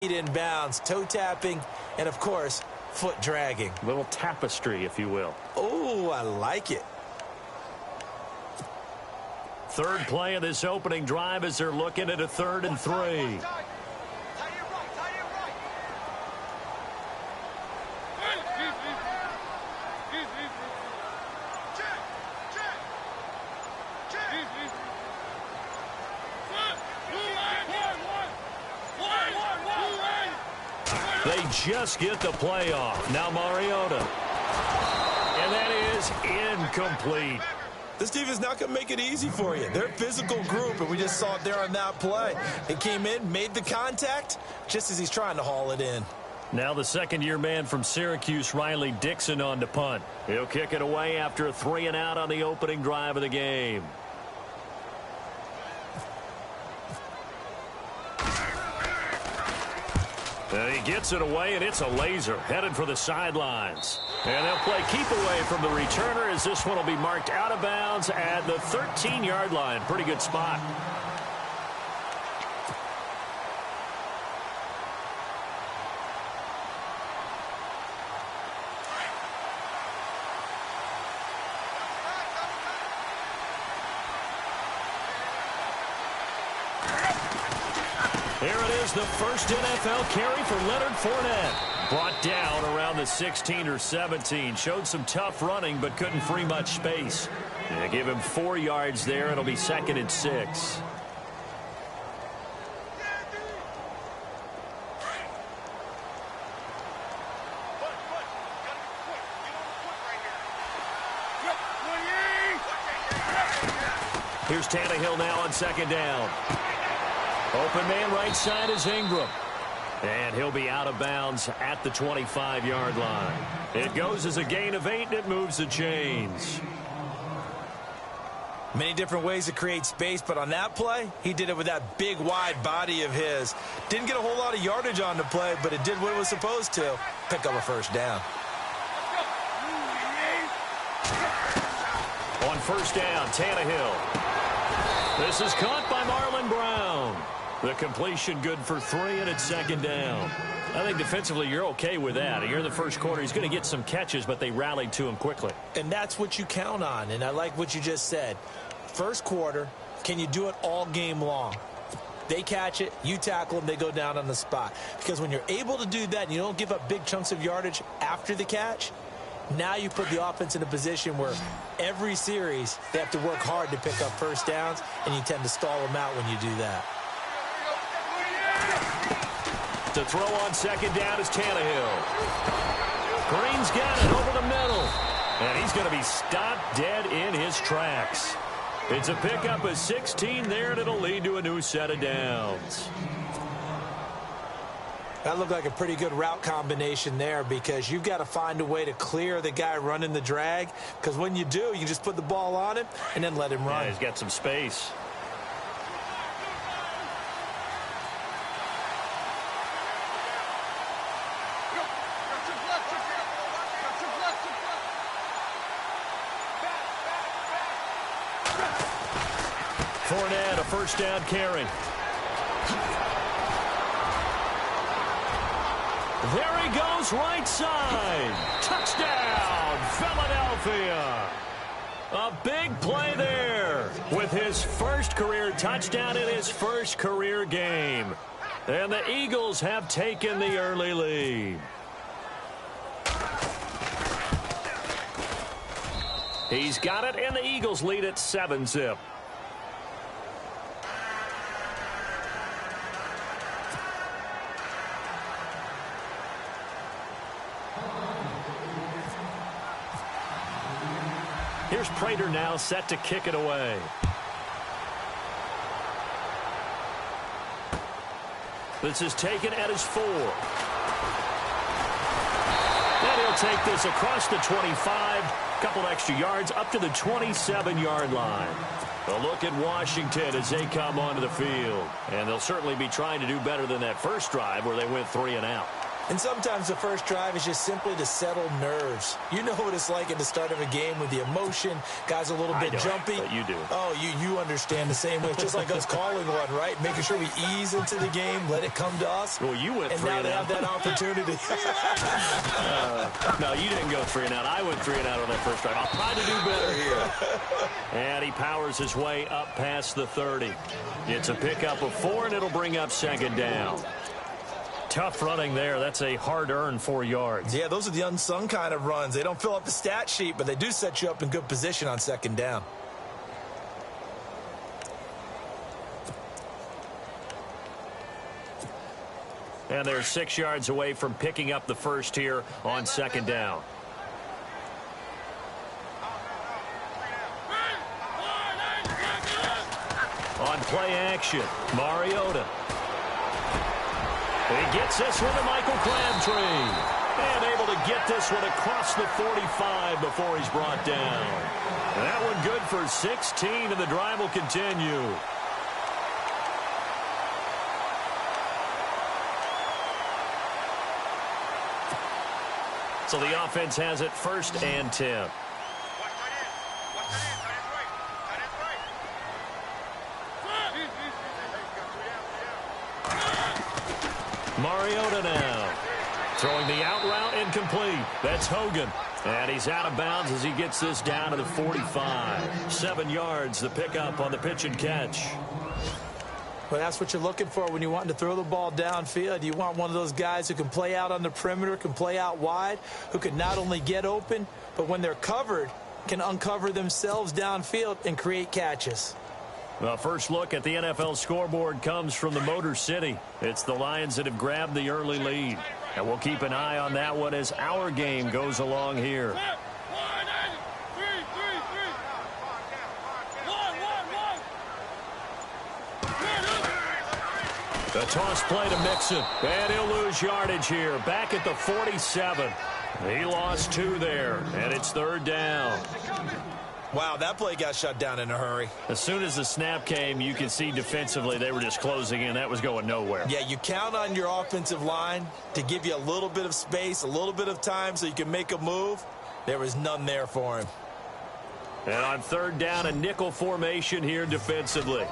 inbounds, toe tapping, and of course, foot dragging. A little tapestry, if you will. Oh, I like it. Third play of this opening drive as they're looking at a 3rd and 3. They just get the play off. Now Mariota. And that is incomplete. This team is not going to make it easy for you. They're a physical group, and we just saw it there on that play. He came in, made the contact, just as he's trying to haul it in. Now the second-year man from Syracuse, Riley Dixon, on to punt. He'll kick it away after a 3-and-out on the opening drive of the game. And he gets it away, and it's a laser headed for the sidelines. And they'll play keep away from the returner as this one will be marked out of bounds at the 13-yard line. Pretty good spot. Here it is, the first NFL carry for Leonard Fournette. Brought down around the 16 or 17. Showed some tough running, but couldn't free much space. They give him 4 yards there. It'll be 2nd and 6. Here's Tannehill now on 2nd down. Open man right side is Ingram. And he'll be out of bounds at the 25-yard line. It goes as a gain of 8, and it moves the chains. Many different ways to create space, but on that play, he did it with that big, wide body of his. Didn't get a whole lot of yardage on the play, but it did what it was supposed to. Pick up a first down. On 1st down, Tannehill. This is caught by Marlon Brown. The completion good for 3, and it's 2nd down. I think defensively you're okay with that. You're in the first quarter. He's going to get some catches, but they rallied to him quickly. And that's what you count on, and I like what you just said. First quarter, can you do it all game long? They catch it, you tackle them, they go down on the spot. Because when you're able to do that and you don't give up big chunks of yardage after the catch, now you put the offense in a position where every series they have to work hard to pick up first downs, and you tend to stall them out when you do that. To throw on 2nd down is Tannehill. Green's got it over the middle. And he's going to be stopped dead in his tracks. It's a pickup of 16 there, and it'll lead to a new set of downs. That looked like a pretty good route combination there, because you've got to find a way to clear the guy running the drag, because when you do, you just put the ball on him and then let him run. Yeah, he's got some space. Fournette, a first down carry. There he goes, right side. Touchdown, Philadelphia. A big play there with his first career touchdown in his first career game. And the Eagles have taken the early lead. He's got it, and the Eagles lead at 7-zip. Here's Prater now set to kick it away. This is taken at his 4. And he'll take this across the 25. Couple extra yards up to the 27-yard line. A look at Washington as they come onto the field. And they'll certainly be trying to do better than that first drive where they went 3 and out. And sometimes the first drive is just simply to settle nerves. You know what it's like at the start of a game with the emotion. Guys a little bit jumpy. But you do. Oh, you understand the same way. It's just like us calling one, right? Making sure we ease into the game, let it come to us. Well, you went 3 and out. And now they have that opportunity. No, you didn't go 3 and out. I went 3 and out on that first drive. I'll try to do better here. And he powers his way up past the 30. It's a pickup of 4, and it'll bring up second down. Tough running there. That's a hard-earned 4 yards. Yeah, those are the unsung kind of runs. They don't fill up the stat sheet, but they do set you up in good position on second down. And they're 6 yards away from picking up the first here on second down. On play action, Mariota. He gets this one to Michael Crabtree. And able to get this one across the 45 before he's brought down. And that one good for 16, and the drive will continue. So the offense has it 1st and 10. Mariota now. Throwing the out route incomplete. That's Hogan. And he's out of bounds as he gets this down to the 45. 7 yards, the pickup on the pitch and catch. Well, that's what you're looking for when you're wanting to throw the ball downfield. You want one of those guys who can play out on the perimeter, can play out wide, who can not only get open, but when they're covered, can uncover themselves downfield and create catches. Well, first look at the NFL scoreboard comes from the Motor City. It's the Lions that have grabbed the early lead. And we'll keep an eye on that one as our game goes along here. The toss play to Mixon. And he'll lose yardage here. Back at the 47. He lost 2 there. And it's 3rd down. Wow, that play got shut down in a hurry. As soon as the snap came, you could see defensively they were just closing in. That was going nowhere. Yeah, you count on your offensive line to give you a little bit of space, a little bit of time so you can make a move. There was none there for him. And on 3rd down, a nickel formation here defensively.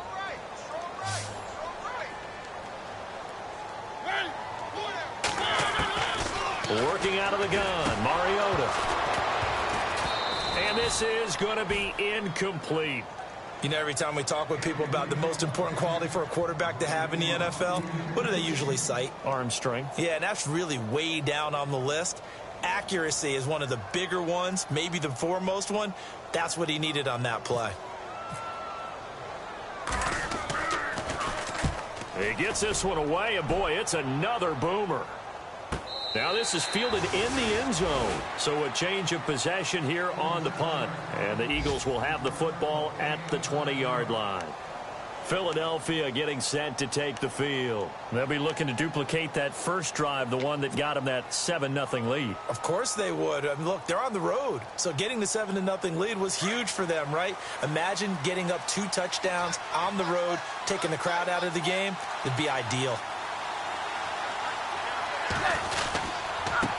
Working out of the gun, Mariota. And this is going to be incomplete. You know, every time we talk with people about the most important quality for a quarterback to have in the NFL, what do they usually cite? Arm strength. Yeah, and that's really way down on the list. Accuracy is one of the bigger ones, maybe the foremost one. That's what he needed on that play. He gets this one away, and boy, it's another boomer. Now this is fielded in the end zone. So a change of possession here on the punt. And the Eagles will have the football at the 20-yard line. Philadelphia getting set to take the field. They'll be looking to duplicate that first drive, the one that got them that 7-0 lead. Of course they would. I mean, look, they're on the road. So getting the 7-0 lead was huge for them, right? Imagine getting up 2 touchdowns on the road, taking the crowd out of the game. It'd be ideal.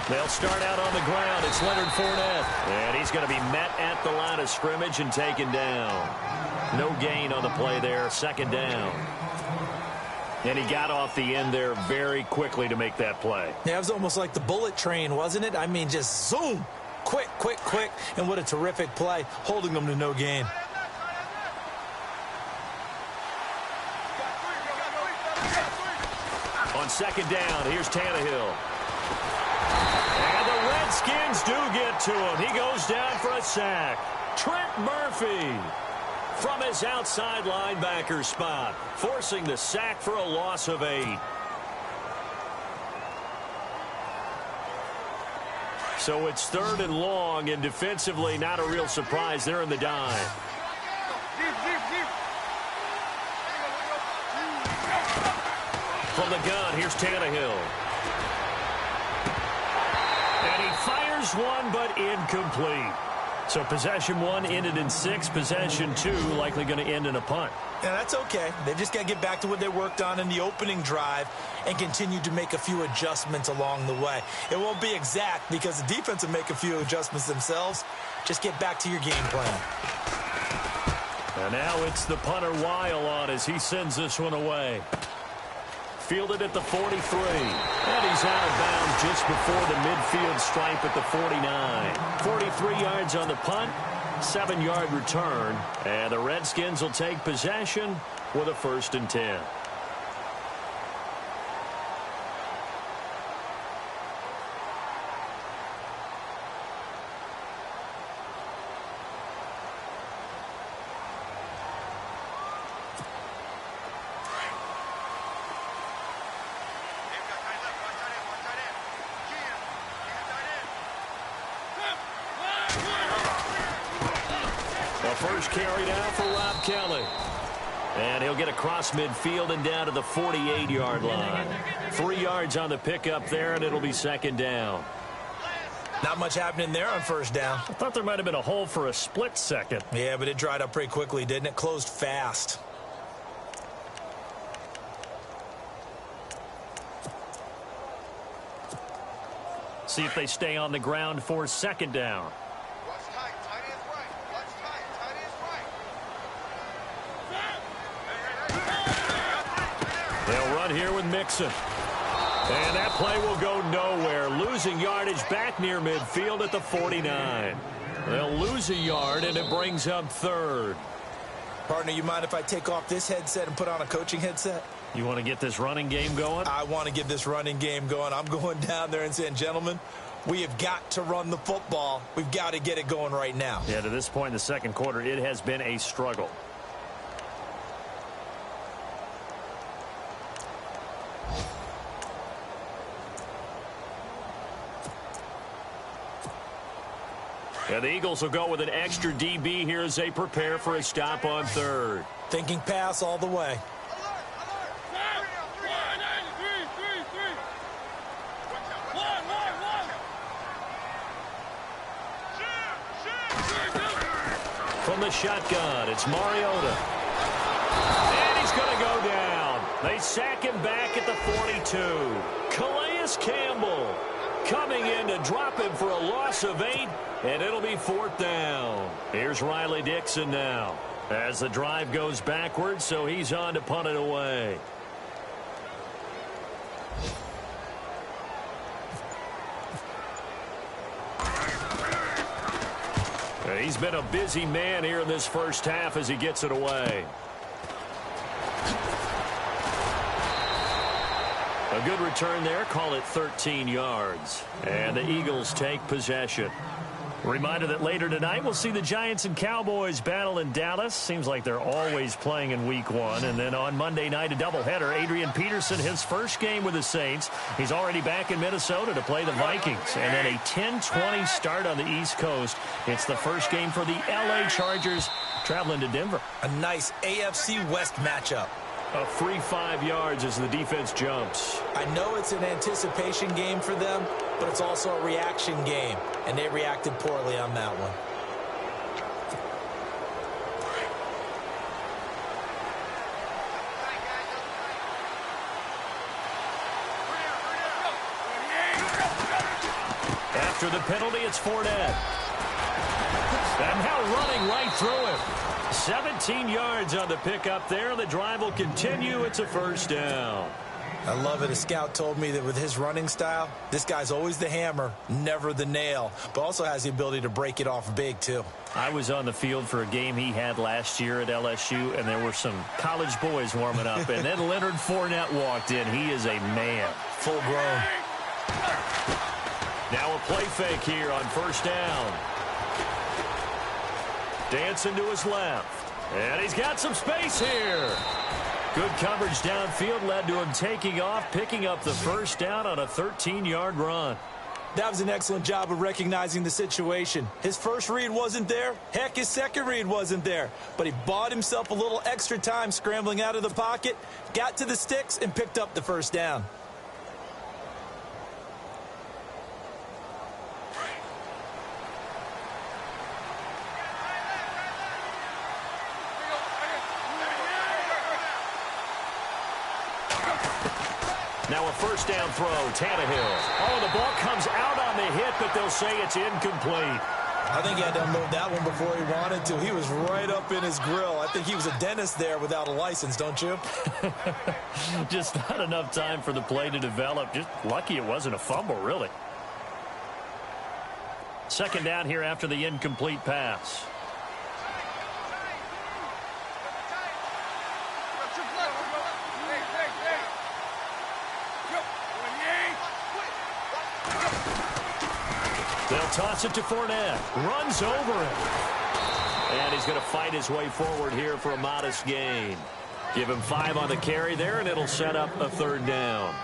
They'll start out on the ground. It's Leonard Fournette. And he's going to be met at the line of scrimmage and taken down. No gain on the play there. 2nd down. And he got off the end there very quickly to make that play. Yeah, it was almost like the bullet train, wasn't it? I mean, just zoom. Quick, quick, quick. And what a terrific play, holding them to no gain. On 2nd down, here's Tannehill. And the Redskins do get to him. He goes down for a sack. Trent Murphy from his outside linebacker spot, forcing the sack for a loss of 8. So it's 3rd and long, and defensively not a real surprise. They're in the dime. From the gun, here's Tannehill. And he fires one, but incomplete. So possession 1 ended in 6. Possession 2 likely going to end in a punt. Yeah, that's okay. They've just got to get back to what they worked on in the opening drive and continue to make a few adjustments along the way. It won't be exact because the defense will make a few adjustments themselves. Just get back to your game plan. And now it's the punter Weil on as he sends this one away. Fielded at the 43. And he's out of bounds just before the midfield stripe at the 49. 43 yards on the punt, 7-yard return. And the Redskins will take possession with a 1st and 10. First carry down for Rob Kelly. And he'll get across midfield and down to the 48-yard line. 3 yards on the pickup there, and it'll be 2nd down. Not much happening there on 1st down. I thought there might have been a hole for a split second. Yeah, but it dried up pretty quickly, didn't it? Closed fast. See if they stay on the ground for 2nd down. They'll run here with Mixon. And that play will go nowhere. Losing yardage back near midfield at the 49. They'll lose a yard, and it brings up 3rd. Partner, you mind if I take off this headset and put on a coaching headset? You want to get this running game going? I want to get this running game going. I'm going down there and saying, gentlemen, we have got to run the football. We've got to get it going right now. Yeah, to this point in the 2nd quarter, it has been a struggle. And the Eagles will go with an extra DB here as they prepare for a stop on 3rd. Thinking pass all the way. From the shotgun, it's Mariota. And he's going to go down. They sack him back at the 42. Calais Campbell coming in to drop him for a loss of 8, and it'll be 4th down. Here's Riley Dixon now as the drive goes backwards, so he's on to punt it away. He's been a busy man here in this 1st half as he gets it away. A good return there. Call it 13 yards. And the Eagles take possession. Reminder that later tonight we'll see the Giants and Cowboys battle in Dallas. Seems like they're always playing in week 1. And then on Monday night, a doubleheader. Adrian Peterson, his first game with the Saints. He's already back in Minnesota to play the Vikings. And then a 10-20 start on the East Coast. It's the first game for the L.A. Chargers traveling to Denver. A nice AFC West matchup. A free 5 yards as the defense jumps. I know it's an anticipation game for them, but it's also a reaction game, and they reacted poorly on that one. After the penalty, it's Fournette. And now running right through him. 17 yards on the pickup there. The drive will continue. It's a 1st down. I love it. A scout told me that with his running style, this guy's always the hammer, never the nail, but also has the ability to break it off big, too. I was on the field for a game he had last year at LSU, and there were some college boys warming up, and then Leonard Fournette walked in. He is a man. Full grown. Now a play fake here on 1st down. Dancing to his left. And he's got some space here. Good coverage downfield led to him taking off, picking up the 1st down on a 13-yard run. That was an excellent job of recognizing the situation. His first read wasn't there. Heck, his second read wasn't there. But he bought himself a little extra time scrambling out of the pocket, got to the sticks, and picked up the 1st down. Now a first down throw, Tannehill. Oh, the ball comes out on the hit, but they'll say it's incomplete. I think he had to unload that one before he wanted to. He was right up in his grill. I think he was a dentist there without a license, don't you? Just not enough time for the play to develop. Just lucky it wasn't a fumble, really. Second down here after the incomplete pass. They'll toss it to Fournette. Runs over him. And he's going to fight his way forward here for a modest gain. Give him 5 on the carry there, and it'll set up a third down.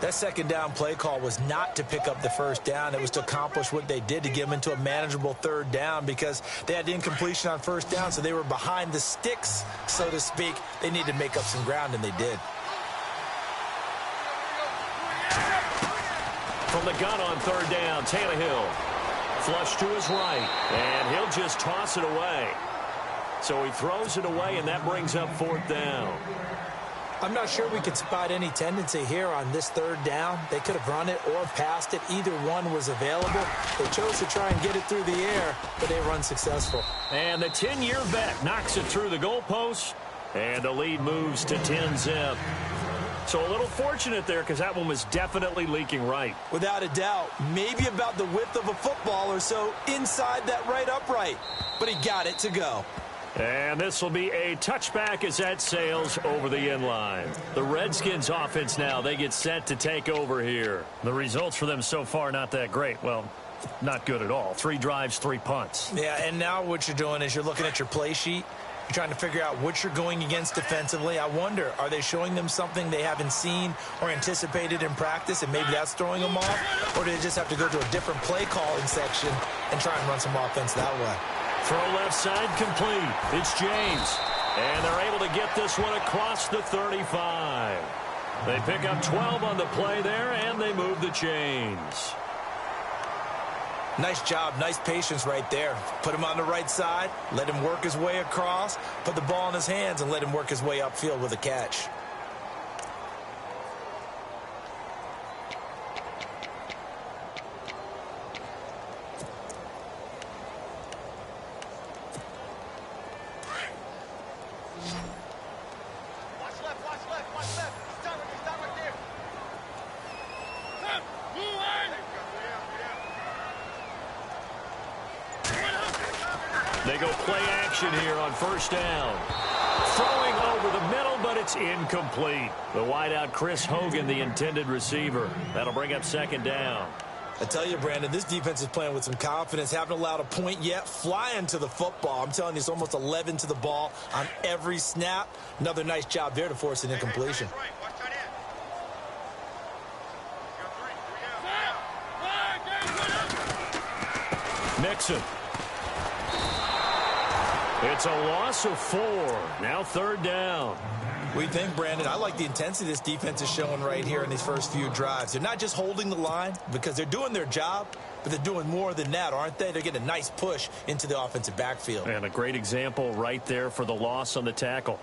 That second down play call was not to pick up the first down. It was to accomplish what they did to get them into a manageable third down because they had incompletion on first down, so they were behind the sticks, so to speak. They needed to make up some ground, and they did. From the gun on third down, Tannehill. Flush to his right, and he'll just toss it away. So he throws it away, and that brings up fourth down. I'm not sure we could spot any tendency here on this third down. They could have run it or passed it. Either one was available. They chose to try and get it through the air, but they were unsuccessful. And the 10-year vet knocks it through the goalpost, and the lead moves to 10-zip. So a little fortunate there because that one was definitely leaking right. Without a doubt. Maybe about the width of a football or so inside that right upright. But he got it to go. And this will be a touchback as that sails over the end line. The Redskins offense now, they get set to take over here. The results for them so far not that great. Well, not good at all. 3 drives, 3 punts. Yeah, and now what you're doing is you're looking at your play sheet. You're trying to figure out what you're going against defensively. I wonder, are they showing them something they haven't seen or anticipated in practice, and maybe that's throwing them off? Or do they just have to go to a different play calling section and try and run some offense that way? Throw left side complete. It's James. And they're able to get this one across the 35. They pick up 12 on the play there, and they move the chains. Nice job, nice patience right there. Put him on the right side, let him work his way across, put the ball in his hands, and let him work his way upfield with a catch. They go play action here on first down. Throwing over the middle, but it's incomplete. The wideout, Chris Hogan, the intended receiver. That'll bring up second down. I tell you, Brandon, this defense is playing with some confidence. Haven't allowed a point yet. Flying to the football. I'm telling you, it's almost 11 to the ball on every snap. Another nice job there to force an incompletion. Mixon. It's a loss of 4. Now third down. What do you think, Brandon? I like the intensity this defense is showing right here in these first few drives. They're not just holding the line because they're doing their job, but they're doing more than that, aren't they? They're getting a nice push into the offensive backfield. And a great example right there for the loss on the tackle.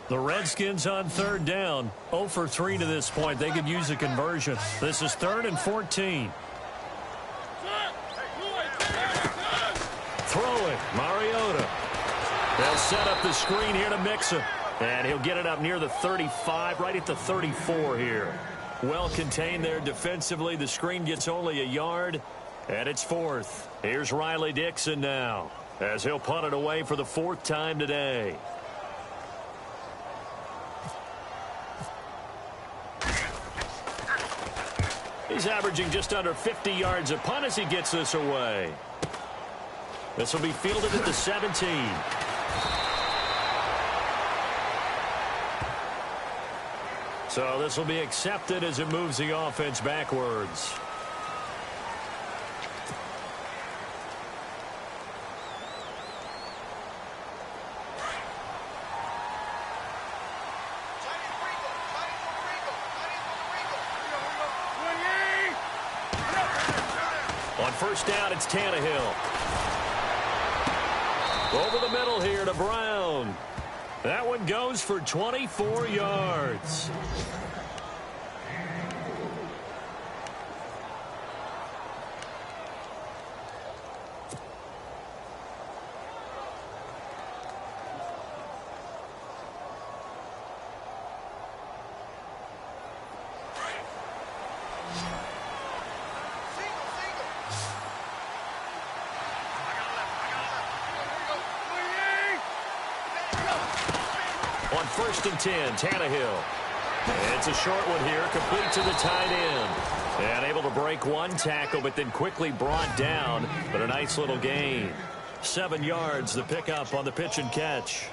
The Redskins on third down. 0 for 3 to this point. They could use a conversion. This is 3rd and 14. Throwing, Mariota. They'll set up the screen here to Mixon. And he'll get it up near the 35, right at the 34 here. Well contained there defensively. The screen gets only a yard, and it's 4th. Here's Riley Dixon now, as he'll punt it away for the 4th time today. He's averaging just under 50 yards a punt as he gets this away. This will be fielded at the 17. So this will be accepted as it moves the offense backwards. On first down, it's Tannehill. Over the middle here to Brown. That one goes for 24 yards. On 1st and 10, Tannehill. It's a short one here, complete to the tight end. And able to break one tackle, but then quickly brought down. But a nice little gain. 7 yards, the pickup on the pitch and catch.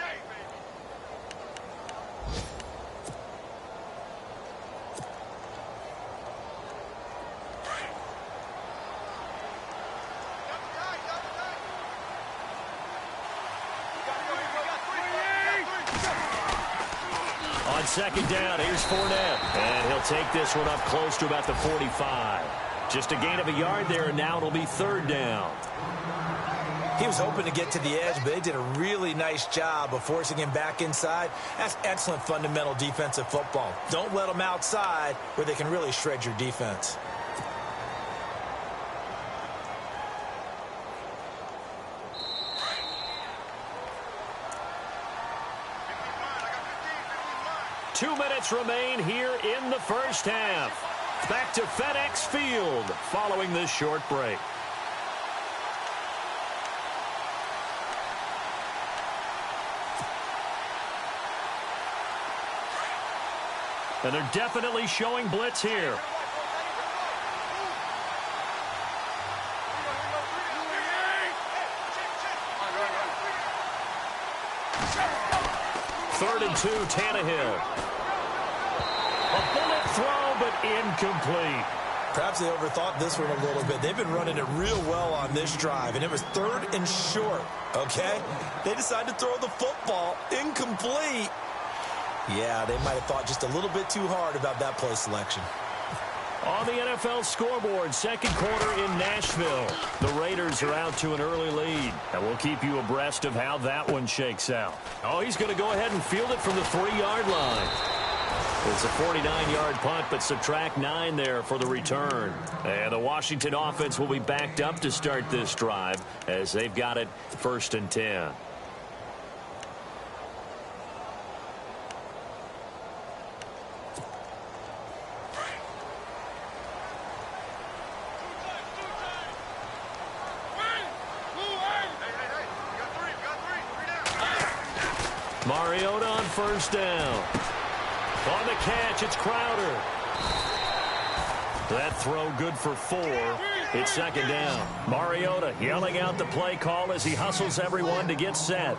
On 2nd down, here's Fournette. And he'll take this one up close to about the 45. Just a gain of a yard there, and now it'll be 3rd down. He was hoping to get to the edge, but they did a really nice job of forcing him back inside. That's excellent fundamental defensive football. Don't let them outside where they can really shred your defense. Two minutes remain here in the first half. Back to FedEx Field following this short break. And they're definitely showing blitz here. Third and 2, Tannehill. A bullet throw, but incomplete. Perhaps they overthought this one a little bit. They've been running it real well on this drive, and it was 3rd and short, okay? They decided to throw the football incomplete. Yeah, they might have thought just a little bit too hard about that play selection. On the NFL scoreboard, 2nd quarter in Nashville. The Raiders are out to an early lead, and we'll keep you abreast of how that one shakes out. Oh, he's going to go ahead and field it from the 3-yard line. It's a 49-yard punt, but subtract 9 there for the return. And the Washington offense will be backed up to start this drive as they've got it 1st and 10. Mariota on 1st down. On the catch, it's Crowder. That throw good for 4. It's 2nd down. Mariota yelling out the play call as he hustles everyone to get set.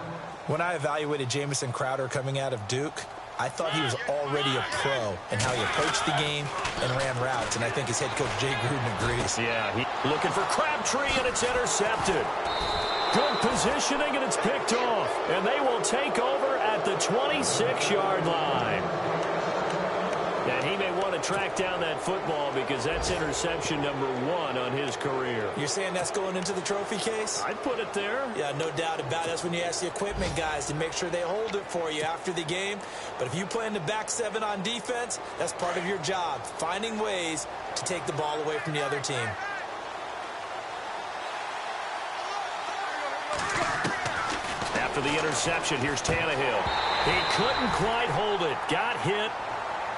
When I evaluated Jamison Crowder coming out of Duke, I thought he was already a pro in how he approached the game and ran routes, and I think his head coach Jay Gruden agrees. Yeah, looking for Crabtree, and it's intercepted. Good positioning, and it's picked off. And they will take over at the 26-yard line. And he may want to track down that football because that's interception number 1 on his career. You're saying that's going into the trophy case? I'd put it there. Yeah, no doubt about it. That's when you ask the equipment guys to make sure they hold it for you after the game. But if you play in the back 7 on defense, that's part of your job, finding ways to take the ball away from the other team. After the interception, here's Tannehill. He couldn't quite hold it. Got hit.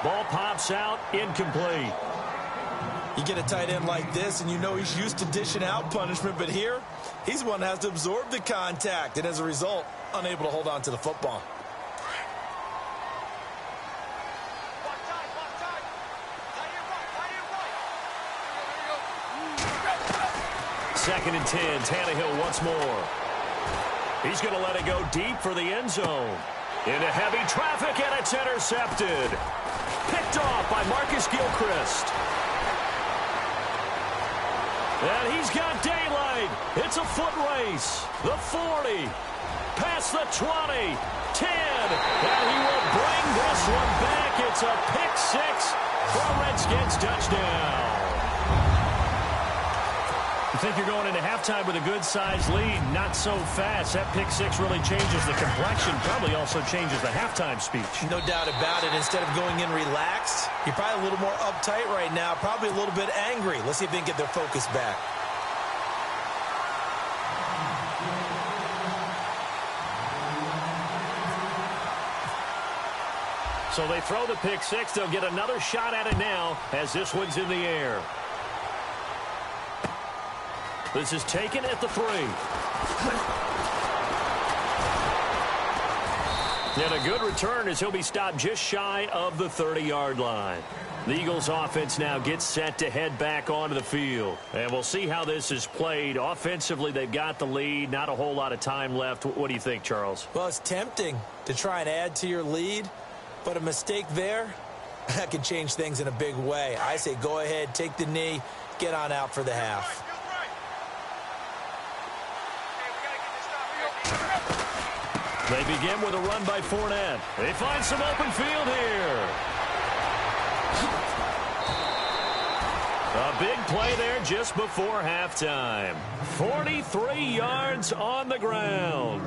Ball pops out. Incomplete. You get a tight end like this, and you know he's used to dishing out punishment. But here, he's one that has to absorb the contact. And as a result, unable to hold on to the football. Second and 10. Tannehill once more. He's going to let it go deep for the end zone. Into heavy traffic, and it's intercepted. Picked off by Marcus Gilchrist. And he's got daylight. It's a foot race. The 40. Past the 20. 10. And he will bring this one back. It's a pick 6 for a Redskins touchdown. You think you're going into halftime with a good-sized lead, not so fast. That pick six really changes the complexion, probably also changes the halftime speech. No doubt about it. Instead of going in relaxed, you're probably a little more uptight right now, probably a little bit angry. Let's see if they can get their focus back. So they throw the pick six. They'll get another shot at it now as this one's in the air. This is taken at the 3. And a good return as he'll be stopped just shy of the 30-yard line. The Eagles offense now gets set to head back onto the field. And we'll see how this is played. Offensively, they've got the lead. Not a whole lot of time left. What do you think, Charles? Well, it's tempting to try and add to your lead, but a mistake there, that can change things in a big way. I say go ahead, take the knee, get on out for the half. They begin with a run by Fournette. They find some open field here. A big play there just before halftime. 43 yards on the ground.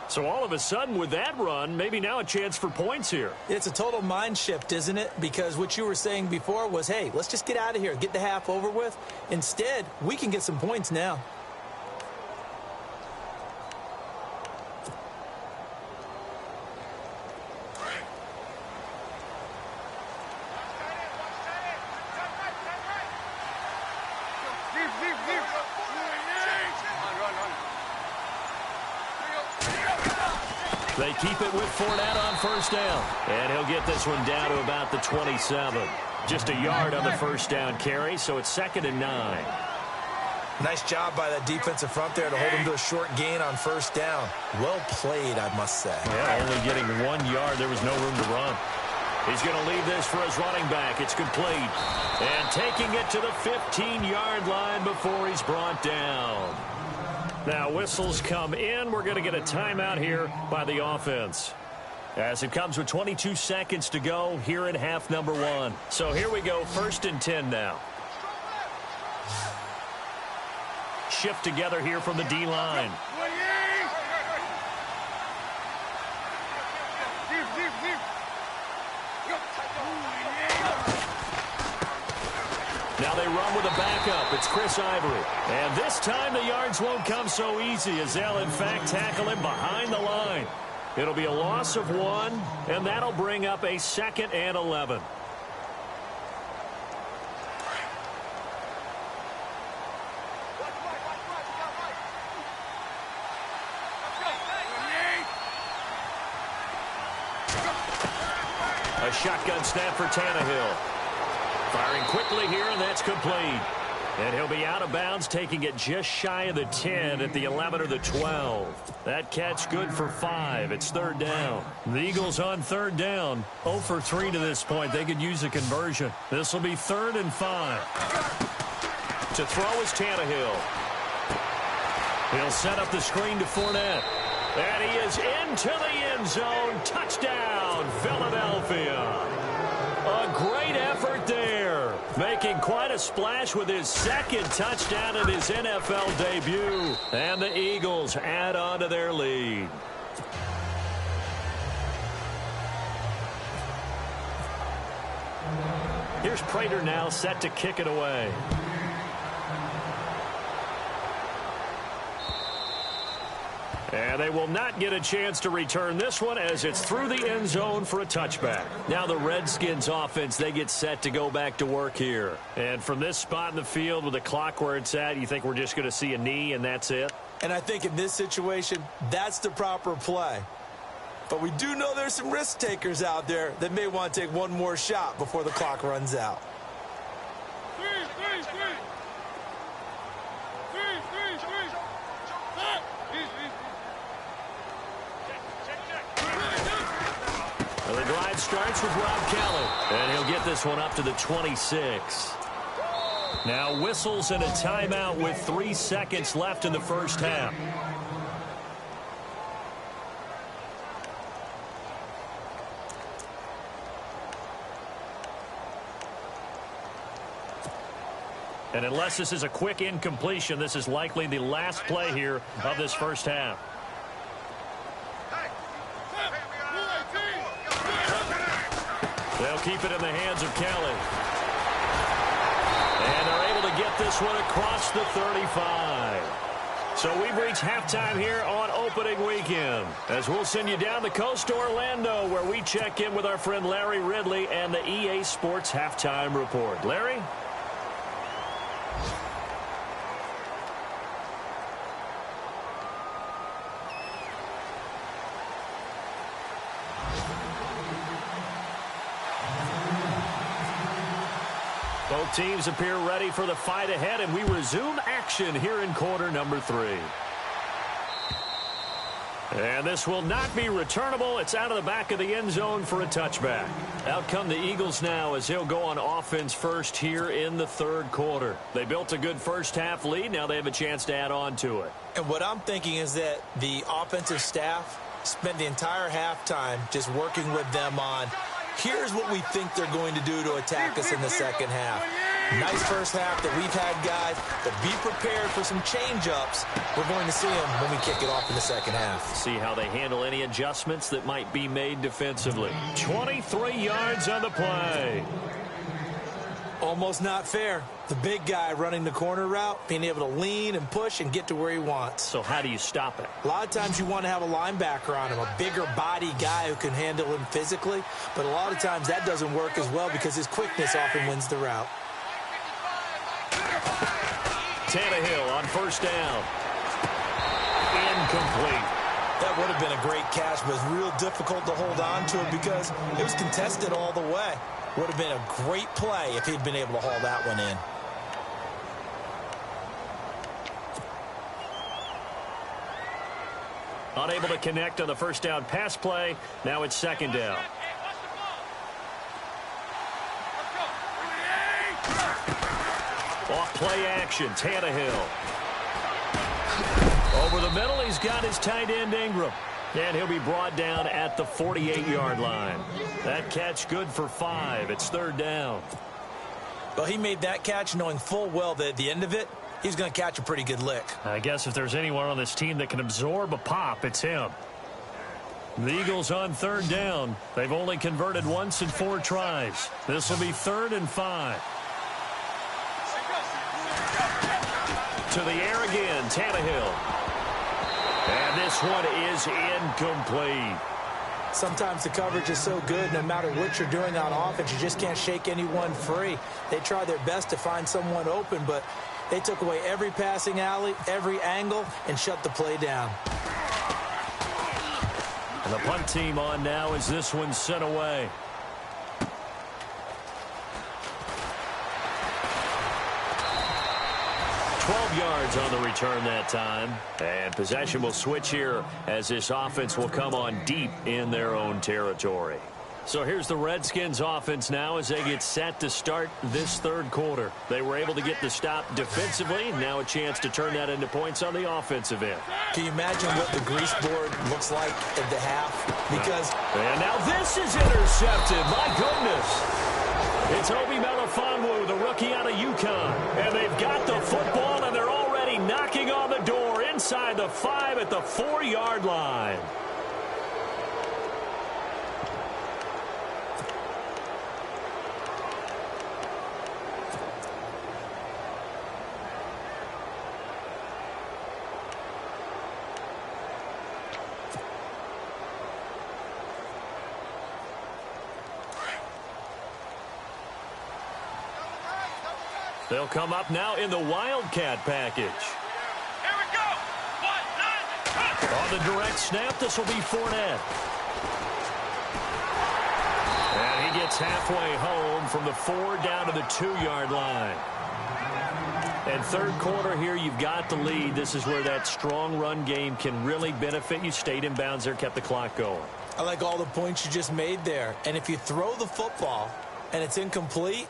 So all of a sudden with that run, maybe now a chance for points here. It's a total mind shift, isn't it? Because what you were saying before was, hey, let's just get out of here, get the half over with. Instead, we can get some points now. They keep it with Fournette on first down. And he'll get this one down to about the 27. Just a yard on the first down carry, so it's 2nd and 9. Nice job by that defensive front there to hold him to a short gain on first down. Well played, I must say. Yeah, only getting 1 yard. There was no room to run. He's going to leave this for his running back. It's complete. And taking it to the 15-yard line before he's brought down. Now whistles come in. We're going to get a timeout here by the offense. As it comes with 22 seconds to go here in half number 1. So here we go, 1st and 10 now. Shift together here from the D-line. Now they run with a backup. It's Chris Ivory. And this time the yards won't come so easy as they'll, in fact, tackle him behind the line. It'll be a loss of 1, and that'll bring up a 2nd and 11. A shotgun snap for Tannehill. Firing quickly here, and that's complete. And he'll be out of bounds, taking it just shy of the 10 at the 11 or the 12. That catch good for 5. It's 3rd down. The Eagles on 3rd down. 0 for 3 to this point. They could use a conversion. This will be 3rd and 5. To throw is Tannehill. He'll set up the screen to Fournette. And he is into the end zone. Touchdown, Philadelphia. A great effort there, making quite a splash with his 2nd touchdown in his NFL debut. And the Eagles add on to their lead. Here's Prater now set to kick it away. And they will not get a chance to return this one as it's through the end zone for a touchback. Now the Redskins offense, they get set to go back to work here. And from this spot in the field with the clock where it's at, you think we're just going to see a knee and that's it? And I think in this situation, that's the proper play. But we do know there's some risk takers out there that may want to take one more shot before the clock runs out. Well, the drive starts with Rob Kelly, and he'll get this one up to the 26. Now whistles and a timeout with 3 seconds left in the first half. And unless this is a quick incompletion, this is likely the last play here of this first half. They'll keep it in the hands of Kelly. And they're able to get this one across the 35. So we've reached halftime here on opening weekend, as we'll send you down the coast to Orlando, where we check in with our friend Larry Ridley and the EA Sports Halftime Report. Larry? Both teams appear ready for the fight ahead, and we resume action here in quarter number 3. And this will not be returnable. It's out of the back of the end zone for a touchback. Out come the Eagles now as they'll go on offense first here in the third quarter. They built a good first half lead. Now they have a chance to add on to it. And what I'm thinking is that the offensive staff spent the entire halftime just working with them on, here's what we think they're going to do to attack us in the second half. Nice first half that we've had, guys, but be prepared for some change-ups. We're going to see them when we kick it off in the second half. See how they handle any adjustments that might be made defensively. 23 yards on the play. Almost not fair. The big guy running the corner route, being able to lean and push and get to where he wants. So how do you stop it? A lot of times you want to have a linebacker on him, a bigger body guy who can handle him physically, but a lot of times that doesn't work as well because his quickness often wins the route. Tannehill on first down. Incomplete. That would have been a great catch, but it's real difficult to hold on to it because it was contested all the way. Would have been a great play if he'd been able to haul that one in. Unable to connect on the first down pass play. Now it's second down. Off play action, Tannehill. Over the middle, he's got his tight end Ingram. And he'll be brought down at the 48-yard line. That catch good for 5. It's third down. Well, he made that catch knowing full well that at the end of it, he's going to catch a pretty good lick. I guess if there's anyone on this team that can absorb a pop, it's him. The Eagles on third down. They've only converted once in 4 tries. This will be 3rd and 5. To the air again, Tannehill. And this one is incomplete. Sometimes the coverage is so good, no matter what you're doing on offense, you just can't shake anyone free. They try their best to find someone open, but they took away every passing alley, every angle, and shut the play down. And the punt team on now as this one's sent away. Yards on the return that time. And possession will switch here as this offense will come on deep in their own territory. So here's the Redskins offense now as they get set to start this third quarter. They were able to get the stop defensively. Now a chance to turn that into points on the offensive end. Can you imagine what the grease board looks like at the half? Because and now this is intercepted. My goodness. It's Obi Melifonwu, the rookie out of UConn. And they've got the football, and they're already knocking on the door inside the 5 at the 4-yard line. They'll come up now in the Wildcat package. Here we go. 1, 9, on the direct snap, this will be Fournette. And he gets halfway home from the 4 down to the 2-yard line. And third quarter here, you've got the lead. This is where that strong run game can really benefit you. Stayed in bounds there, kept the clock going. I like all the points you just made there. And if you throw the football and it's incomplete,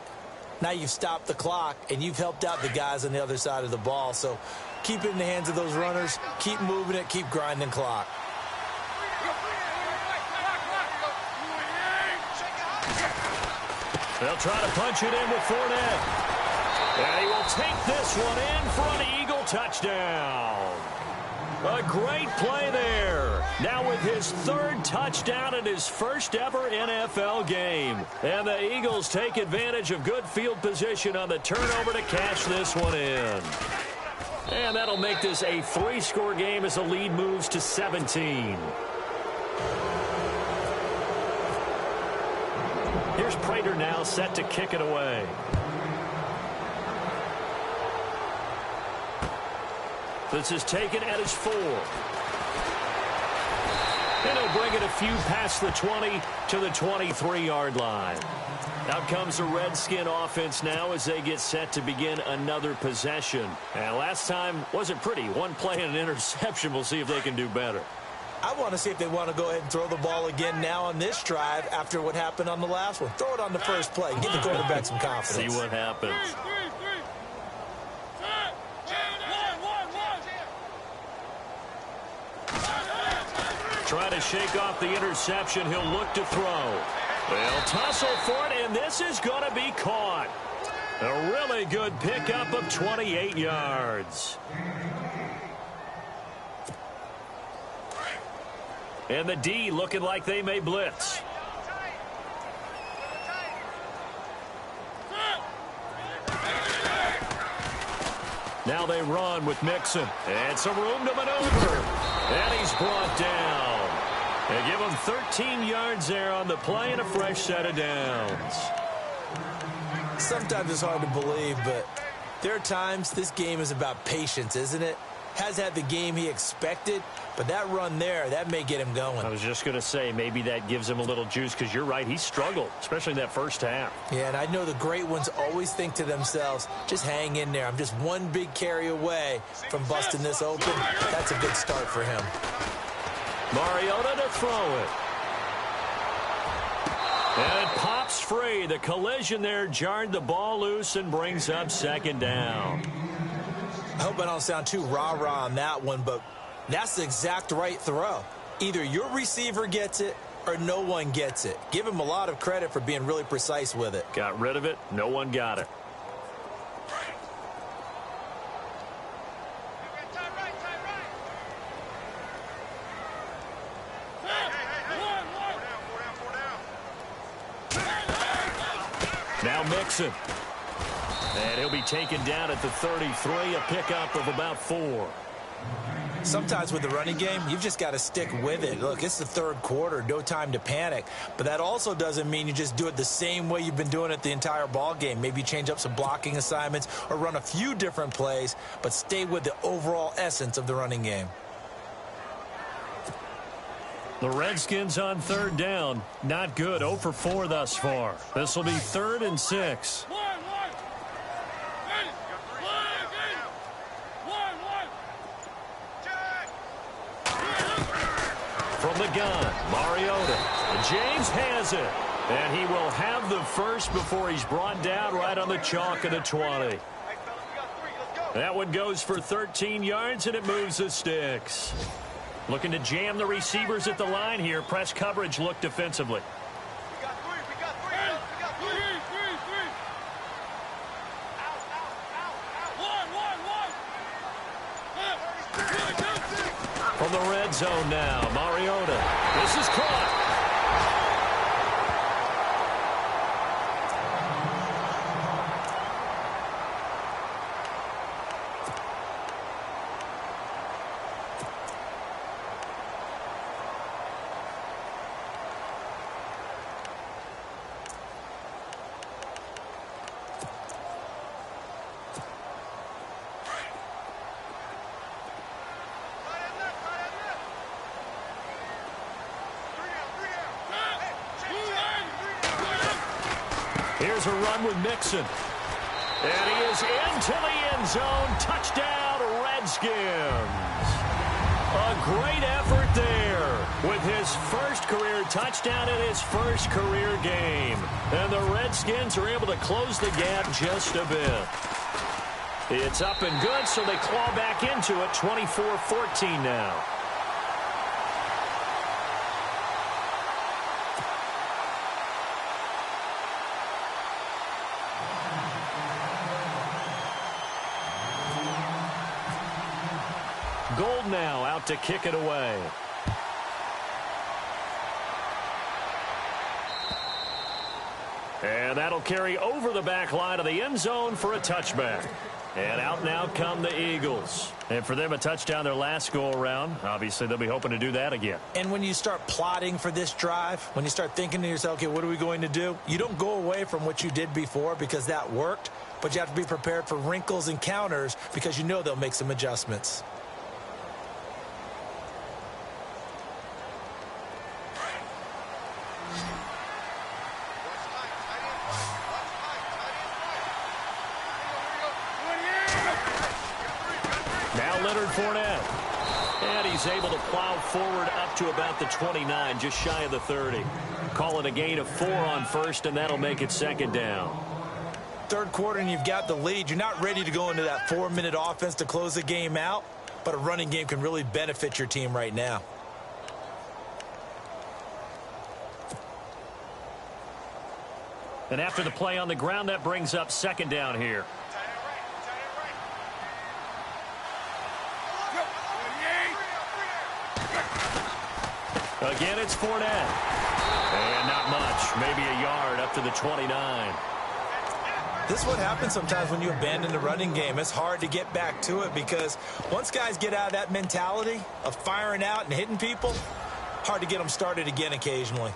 now you've stopped the clock, and you've helped out the guys on the other side of the ball. So keep it in the hands of those runners. Keep moving it. Keep grinding clock. They'll try to punch it in with Fournette. And he will take this one in for an Eagle touchdown. A great play there. Now with his third touchdown in his first ever NFL game. And the Eagles take advantage of good field position on the turnover to cash this one in. And that'll make this a 3-score game as the lead moves to 17. Here's Prater now set to kick it away. This is taken at his 4. And he'll bring it a few past the 20 to the 23-yard line. Out comes the Redskin offense now as they get set to begin another possession. And last time wasn't pretty. One play and an interception. We'll see if they can do better. I want to see if they want to go ahead and throw the ball again now on this drive after what happened on the last one. Throw it on the first play. Give the quarterback some confidence. See what happens. Try to shake off the interception. He'll look to throw. They'll tussle for it, and this is going to be caught. A really good pickup of 28 yards. And the D looking like they may blitz. Now they run with Mixon. And some room to maneuver. And he's brought down. They give him 13 yards there on the play and a fresh set of downs. Sometimes it's hard to believe, but there are times this game is about patience, isn't it? Has had the game he expected, but that run there, that may get him going. I was just going to say, maybe that gives him a little juice, because you're right, he struggled, especially in that first half. Yeah, and I know the great ones always think to themselves, just hang in there. I'm just one big carry away from busting this open. That's a good start for him. Mariota to throw it. And it pops free. The collision there jarred the ball loose and brings up second down. I hope I don't sound too rah-rah on that one, but that's the exact right throw. Either your receiver gets it or no one gets it. Give him a lot of credit for being really precise with it. Got rid of it. No one got it. Now Mixon. And he'll be taken down at the 33, a pickup of about 4. Sometimes with the running game, you've just got to stick with it. Look, it's the third quarter, no time to panic. But that also doesn't mean you just do it the same way you've been doing it the entire ball game. Maybe change up some blocking assignments or run a few different plays, but stay with the overall essence of the running game. The Redskins on third down. Not good. 0 for 4 thus far. This will be 3rd and 6. From the gun, Mariota. James has it. And he will have the first before he's brought down right on the chalk of the 20. That one goes for 13 yards, and it moves the sticks. Looking to jam the receivers at the line here. Press coverage look defensively. From the red zone now, Mariota. This is caught. Here's a run with Mixon. And he is into the end zone. Touchdown, Redskins. A great effort there with his first career touchdown in his first career game. And the Redskins are able to close the gap just a bit. It's up and good, so they claw back into it, 24-14 now. Gold now out to kick it away. And that'll carry over the back line of the end zone for a touchback. And out now come the Eagles. And for them, a touchdown their last go-around. Obviously, they'll be hoping to do that again. And when you start plotting for this drive, when you start thinking to yourself, okay, what are we going to do? You don't go away from what you did before because that worked, but you have to be prepared for wrinkles and counters because you know they'll make some adjustments. And he's able to plow forward up to about the 29, just shy of the 30. Call it a gain of 4 on first, and that'll make it second down. Third quarter, and you've got the lead. You're not ready to go into that 4-minute offense to close the game out, but a running game can really benefit your team right now. And after the play on the ground, that brings up second down here. Again, it's Fournette. And not much. Maybe a yard up to the 29. This is what happens sometimes when you abandon the running game. It's hard to get back to it because once guys get out of that mentality of firing out and hitting people, hard to get them started again occasionally.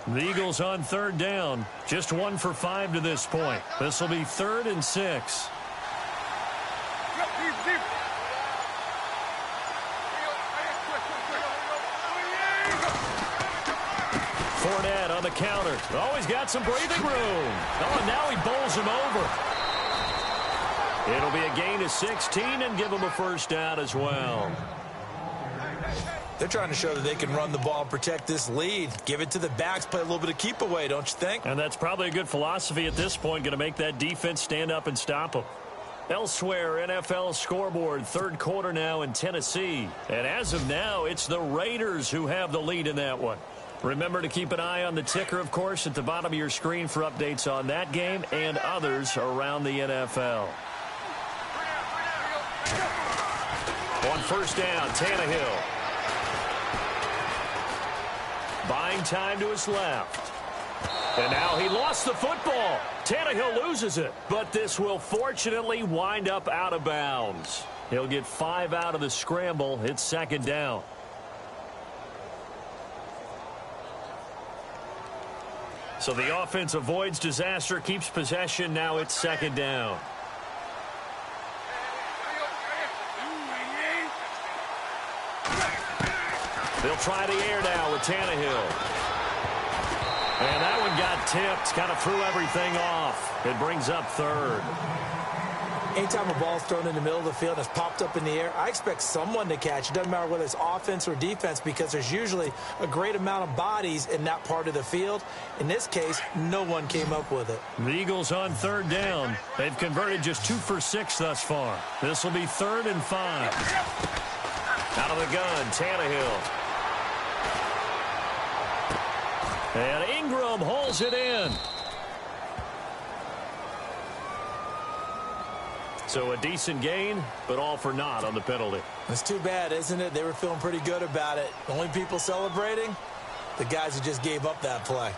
The Eagles on third down. Just 1 for 5 to this point. This will be 3rd and 6. Fournette on the counter. Always got some breathing room. Oh, and now he bowls him over. It'll be a gain of 16 and give him a first down as well. They're trying to show that they can run the ball and protect this lead. Give it to the backs, play a little bit of keep away, don't you think? And that's probably a good philosophy at this point, going to make that defense stand up and stop them. Elsewhere, NFL scoreboard, third quarter now in Tennessee. And as of now, it's the Raiders who have the lead in that one. Remember to keep an eye on the ticker, of course, at the bottom of your screen for updates on that game and others around the NFL. On first down, Tannehill. Buying time to his left. And now he lost the football. Tannehill loses it. But this will fortunately wind up out of bounds. He'll get 5 out of the scramble. It's second down. So the offense avoids disaster, keeps possession. Now it's second down. They'll try the air now with Tannehill. And that one got tipped. Kind of threw everything off. It brings up third. Anytime a ball's thrown in the middle of the field and it's popped up in the air, I expect someone to catch. It doesn't matter whether it's offense or defense because there's usually a great amount of bodies in that part of the field. In this case, no one came up with it. The Eagles on third down. They've converted just 2 for 6 thus far. This will be 3rd and 5. Out of the gun, Tannehill. And Ingram holds it in. So a decent gain, but all for naught on the penalty. It's too bad, isn't it? They were feeling pretty good about it. The only people celebrating, the guys who just gave up that play.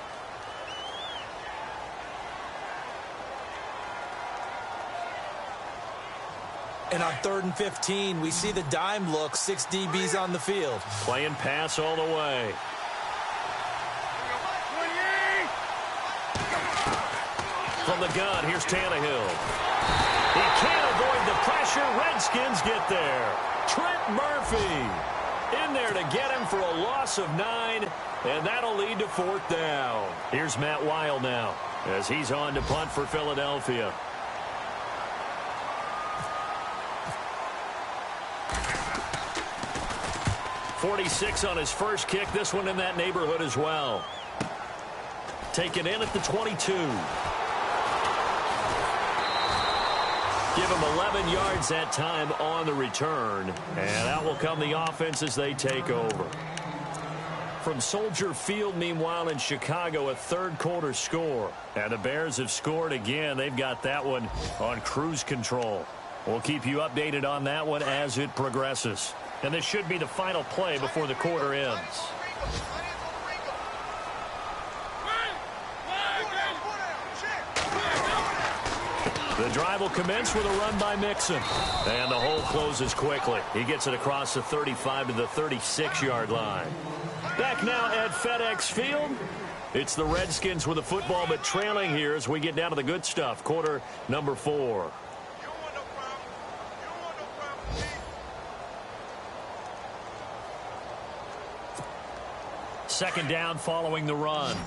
And on 3rd and 15, we see the dime look, 6 DBs on the field. Playing pass all the way. From the gun, here's Tannehill. He can't avoid the pressure. Redskins get there. Trent Murphy in there to get him for a loss of 9, and that'll lead to 4th down. Here's Matt Weil now as he's on to punt for Philadelphia. .46 on his first kick. This one in that neighborhood as well. Taken in at the 22. Give him 11 yards that time on the return. And out will come the offense as they take over. from Soldier Field, meanwhile, in Chicago, a third-quarter score. And the Bears have scored again. They've got that one on cruise control. We'll keep you updated on that one as it progresses. And this should be the final play before the quarter ends. The drive will commence with a run by Mixon. And the hole closes quickly. He gets it across the 35 to the 36-yard line. Back now at FedEx Field. It's the Redskins with the football, but trailing here as we get down to the good stuff. Quarter number 4. Second down following the run.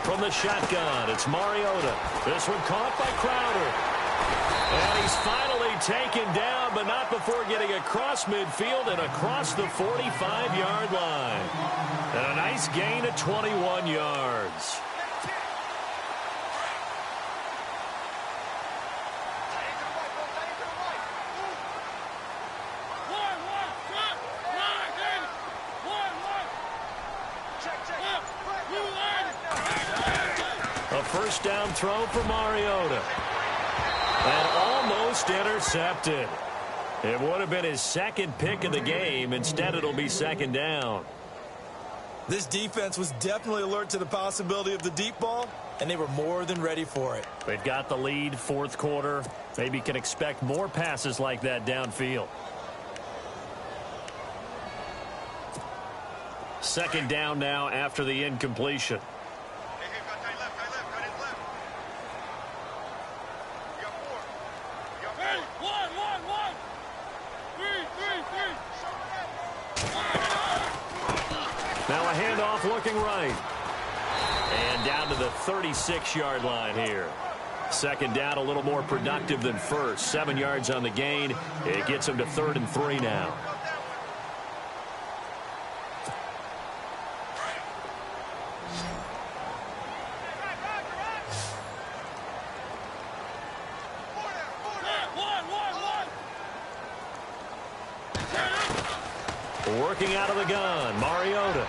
From the shotgun, it's Mariota. This one caught by Crowder. And he's finally taken down, but not before getting across midfield and across the 45-yard line. And a nice gain of 21 yards. First down throw for Mariota. And almost intercepted. It would have been his second pick of the game. Instead, it'll be second down. This defense was definitely alert to the possibility of the deep ball, and they were more than ready for it. They've got the lead, fourth quarter. Maybe can expect more passes like that downfield. Second down now after the incompletion. Now a handoff looking right. And down to the 36-yard line here. Second down a little more productive than first. 7 yards on the gain. It gets him to 3rd and 3 now. Working out of the gun, Mariota.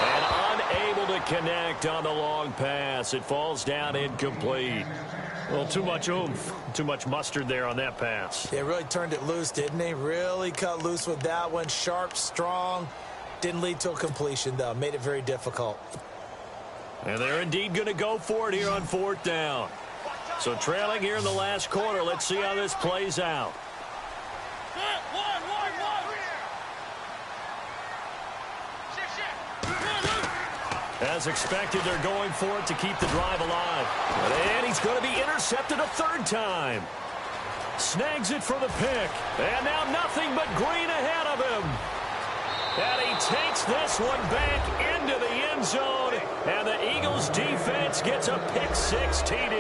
And unable to connect on the long pass. It falls down incomplete. Well, too much oomph, too much mustard there on that pass. They really turned it loose, didn't they? Really cut loose with that one. Sharp, strong. Didn't lead to a completion, though. Made it very difficult. And they're indeed going to go for it here on 4th down. So trailing here in the last quarter. Let's see how this plays out. As expected, they're going for it to keep the drive alive. And he's going to be intercepted a 3rd time. Snags it for the pick. And now nothing but green ahead of him. And he takes this one back into the end zone. And the Eagles defense gets a pick-6 TD.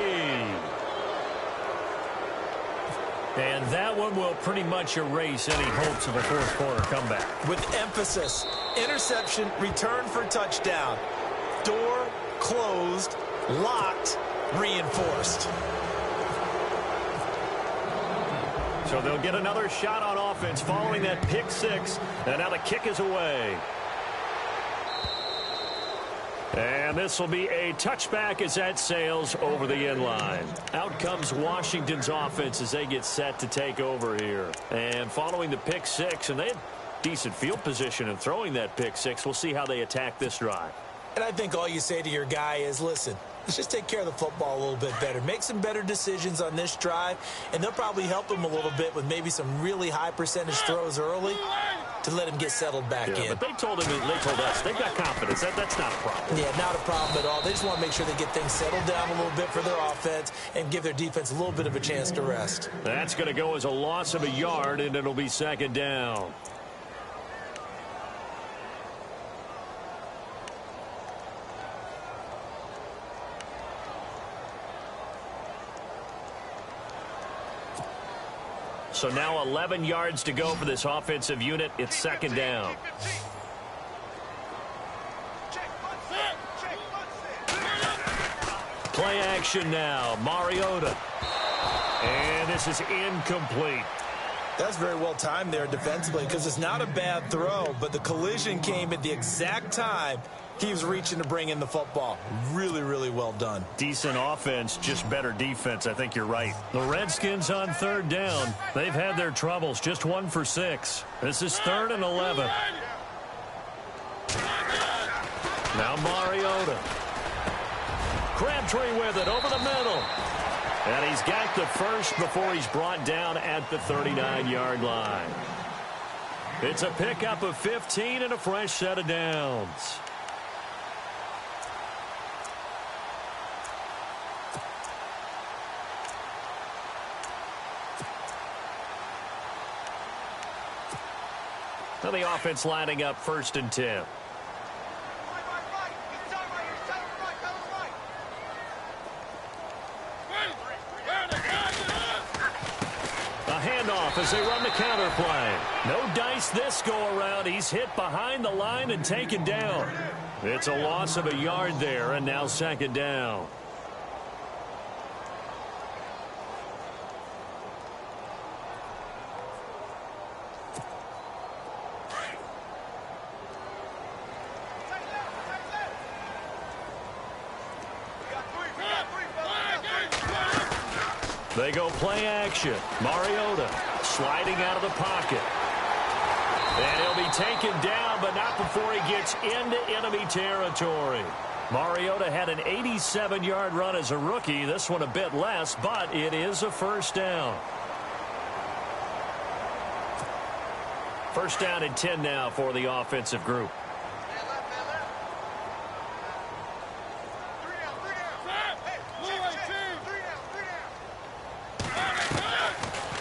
And that one will pretty much erase any hopes of a fourth quarter comeback. With emphasis, interception, return for touchdown. Door closed, locked, reinforced. So they'll get another shot on offense following that pick-6. And now the kick is away. And this will be a touchback as that sails over the end line. Out comes Washington's offense as they get set to take over here. And following the pick-6, and they had decent field position in throwing that pick-6. We'll see how they attack this drive. And I think all you say to your guy is, listen, let's just take care of the football a little bit better. Make some better decisions on this drive, and they'll probably help him a little bit with maybe some really high percentage throws early to let him get settled back in. But they told us they've got confidence. That's not a problem. Yeah, not a problem at all. They just want to make sure they get things settled down a little bit for their offense and give their defense a little bit of a chance to rest. That's going to go as a loss of a yard, and it'll be second down. So now 11 yards to go for this offensive unit. It's second down. Play action now. Mariota. And this is incomplete. That's very well timed there defensively because it's not a bad throw, but the collision came at the exact time he was reaching to bring in the football. Really, really well done. Decent offense, just better defense. I think you're right. The Redskins on third down. They've had their troubles. Just 1 for 6. This is 3rd and 11. Now Mariota. Crabtree with it over the middle. And he's got the first before he's brought down at the 39-yard line. It's a pickup of 15 and a fresh set of downs. Now the offense lining up 1st and 10. As they run the counter play. No dice this go around. He's hit behind the line and taken down. It's a loss of a yard there, and now 2nd down. They go play action. Mariota sliding out of the pocket. And he'll be taken down, but not before he gets into enemy territory. Mariota had an 87-yard run as a rookie. This one a bit less, but it is a 1st down. 1st down and 10 now for the offensive group.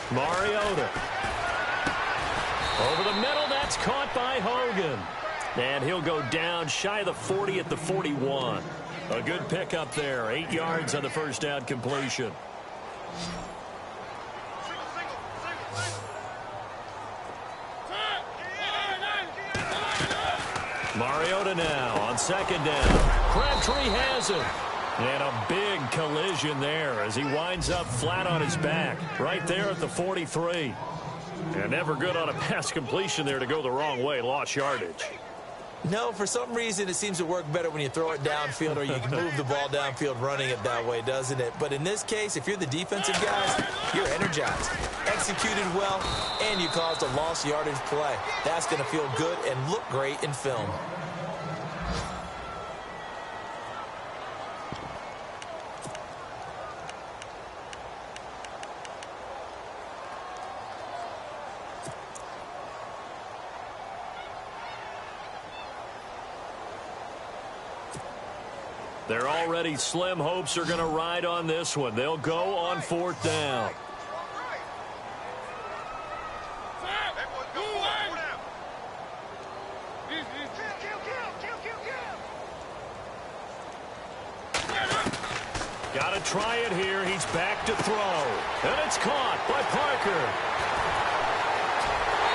Mariota. Over the middle, that's caught by Hogan. And he'll go down shy of the 40 at the 41. A good pickup there. 8 yards on the 1st down completion. Mariota now on 2nd down. Crabtree has it. And a big collision there as he winds up flat on his back. Right there at the 43. And never good on a pass completion there to go the wrong way. Lost yardage. No, for some reason it seems to work better when you throw it downfield or you can move the ball downfield running it that way, doesn't it? But in this case, if you're the defensive guys, you're energized. Executed well, and you caused a lost yardage play. That's going to feel good and look great in film. They're already slim hopes are going to ride on this one. They'll go on 4th down. Got to try it here. He's back to throw. And it's caught by Parker.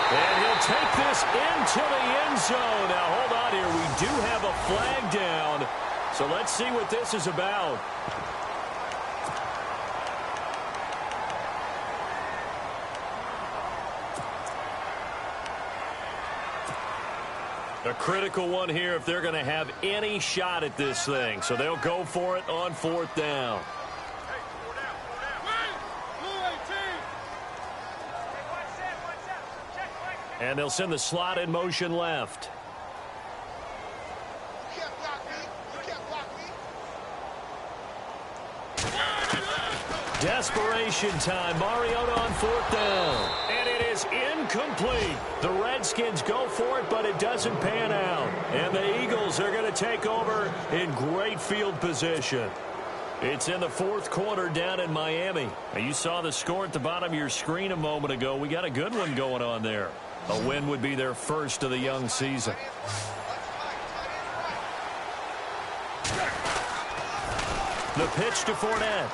And he'll take this into the end zone. Now, hold on here. We do have a flag down. So let's see what this is about. A critical one here if they're going to have any shot at this thing. So they'll go for it on 4th down. And they'll send the slot in motion left. Desperation time. Mariota on 4th down. And it is incomplete. The Redskins go for it, but it doesn't pan out. And the Eagles are going to take over in great field position. It's in the 4th quarter down in Miami. Now, you saw the score at the bottom of your screen a moment ago. We got a good one going on there. A win would be their first of the young season. The pitch to Fournette.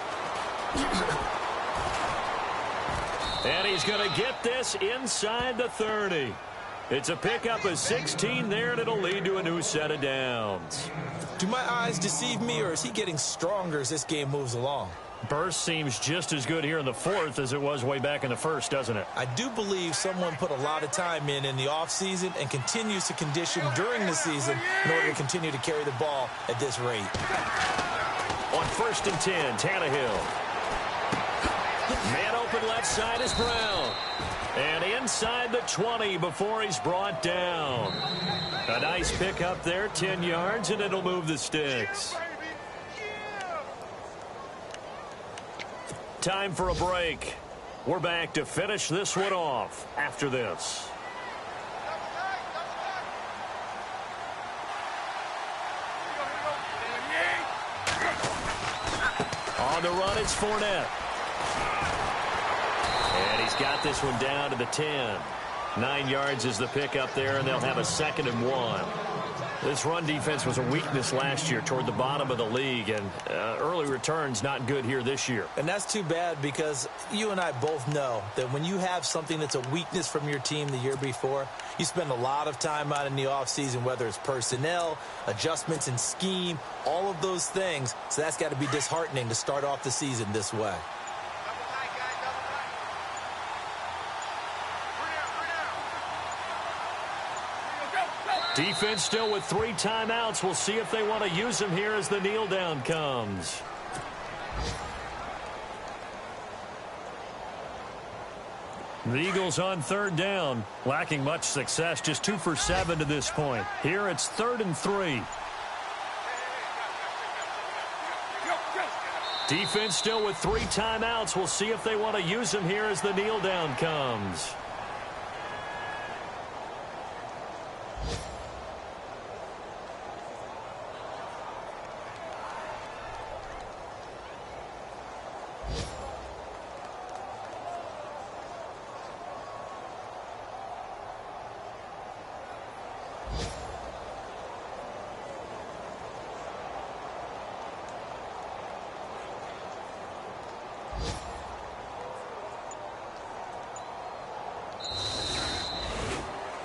And he's going to get this inside the 30. It's a pickup of 16 there, and it'll lead to a new set of downs. Do my eyes deceive me, or is he getting stronger as this game moves along? Burst seems just as good here in the fourth as it was way back in the first, doesn't it? I do believe someone put a lot of time in the offseason and continues to condition during the season in order to continue to carry the ball at this rate. On 1st and 10, Tannehill. Man open left side is Brown. And inside the 20 before he's brought down. A nice pickup there, 10 yards, and it'll move the sticks. Time for a break. We're back to finish this one off after this. On the run, it's Fournette. And he's got this one down to the 10. 9 yards is the pickup there, and they'll have a 2nd and 1. This run defense was a weakness last year toward the bottom of the league, and early returns not good here this year. And that's too bad, because you and I both know that when you have something that's a weakness from your team the year before, you spend a lot of time out in the offseason, whether it's personnel, adjustments in scheme, all of those things. So that's got to be disheartening to start off the season this way. Defense still with 3 timeouts. We'll see if they want to use them here as the kneel down comes. The Eagles on 3rd down, lacking much success, just 2 for 7 to this point. Here it's 3rd and 3. Defense still with 3 timeouts. We'll see if they want to use them here as the kneel down comes.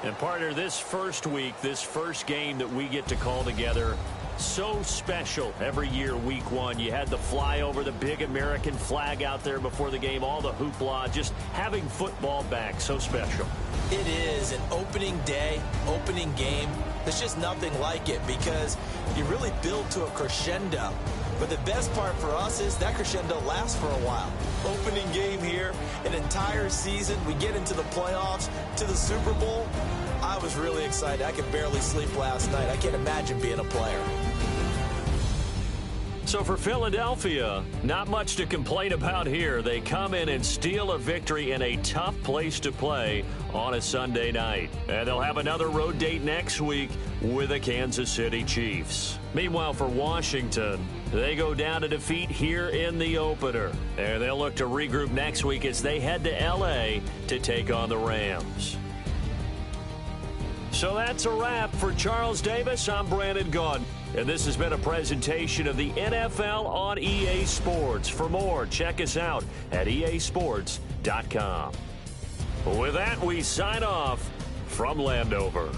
And partner, this first week, this first game that we get to call together, so special every year, week 1. You had the flyover, the big American flag out there before the game, all the hoopla, just having football back, so special. It is an opening day, opening game. There's just nothing like it, because you really build to a crescendo. But the best part for us is that crescendo lasts for a while. Opening game here, an entire season. We get into the playoffs, to the Super Bowl. I was really excited. I could barely sleep last night. I can't imagine being a player. So for Philadelphia, not much to complain about here. They come in and steal a victory in a tough place to play on a Sunday night. And they'll have another road date next week with the Kansas City Chiefs. Meanwhile, for Washington, they go down to defeat here in the opener. And they'll look to regroup next week as they head to L.A. to take on the Rams. So that's a wrap. For Charles Davis, I'm Brandon Gaudin. And this has been a presentation of the NFL on EA Sports. For more, check us out at easports.com. With that, we sign off from Landover.